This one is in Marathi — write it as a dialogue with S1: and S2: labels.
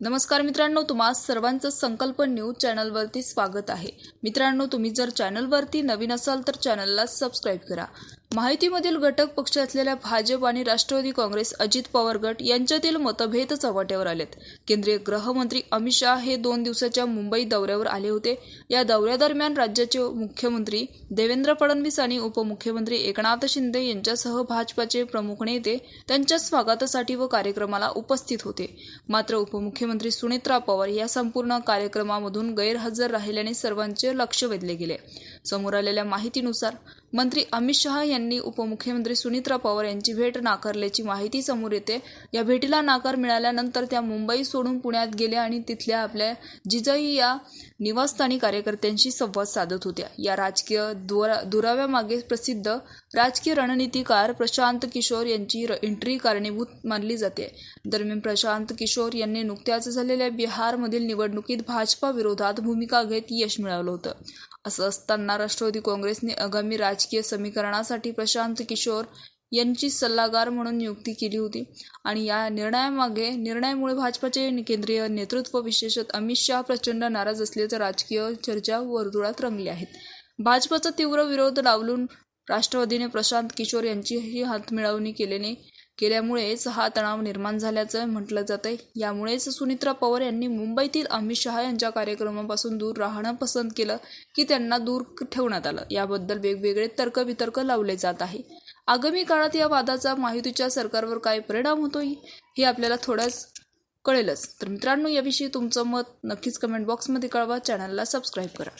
S1: नमस्कार मित्रांनो, तुम्हा सर्वांचं संकल्प न्यूज चॅनलवरती स्वागत आहे। मित्रांनो, तुम्ही जर चॅनलवरती नवीन असाल तर चॅनलला सबस्क्राइब करा। माहितीमधील घटक पक्ष असलेल्या भाजप आणि राष्ट्रवादी काँग्रेस अजित पवार गट यांच्यातील मतभेद चव्हाट्यावर आलेत। केंद्रीय गृहमंत्री अमित शहा हे 2 दिवसाच्या मुंबई दौऱ्यावर आले होते। या दौऱ्यादरम्यान राज्याचे मुख्यमंत्री देवेंद्र फडणवीस आणि उपमुख्यमंत्री एकनाथ शिंदे यांच्यासह भाजपाचे प्रमुख नेते त्यांच्या स्वागतासाठी व कार्यक्रमाला उपस्थित होते। मात्र उपमुख्यमंत्री सुनेत्रा पवार या संपूर्ण कार्यक्रमामधून गैरहजर राहिल्याने सर्वांचे लक्ष वेधले गेले। समोर आलेल्या माहितीनुसार मंत्री अमित शहा यांनी उपमुख्यमंत्री सुनेत्रा पवार यांची भेट नाकारल्याची माहिती समोर येते। या भेटीला नकार मिळाल्यानंतर त्या मुंबई सोडून पुण्यात गेल्या आणि तिथल्या आपल्या जिजाई या निवासस्थानी कार्यकर्त्यांशी संवाद साधत होत्या। या राजकीय दुराव्यामागे प्रसिद्ध राजकीय रणनीतिकार प्रशांत किशोर यांची एंट्री कारणीभूत मानली जाते। दरम्यान प्रशांत किशोर यांनी नुकत्याच झालेल्या बिहारमधील निवडणुकीत भाजपा विरोधात भूमिका घेत यश मिळवलं होतं। असं असताना राष्ट्रवादी काँग्रेसने आगामी राजकीय समीकरणासाठी प्रशांत किशोर यांची सल्लागार म्हणून नियुक्ती केली होती आणि या निर्णयामुळे भाजपाचे केंद्रीय नेतृत्व विशेषतः अमित शहा प्रचंड नाराज असल्याचं राजकीय चर्चा वर्तुळात रंगल्या आहेत। भाजपाचा तीव्र विरोध डावलून राष्ट्रवादीने प्रशांत किशोर यांचीही हातमिळवणी केल्यामुळेच हा तणाव निर्माण झाल्याचं म्हटलं जातंय। यामुळेच सुनेत्रा पवार यांनी मुंबईतील अमित शहा यांच्या कार्यक्रमापासून दूर राहणं पसंत केलं की त्यांना दूर ठेवण्यात आलं। याबद्दल वेगवेगळे तर्कवितर्क लावले जात आहे। आगामी काळात या वादाचा महायुतीच्या सरकारवर काय परिणाम होतोय हे आपल्याला थोडंच कळेलच। तर मित्रांनो, याविषयी तुमचं मत नक्कीच कमेंट बॉक्समध्ये कळवा। चॅनलला सबस्क्राईब करा।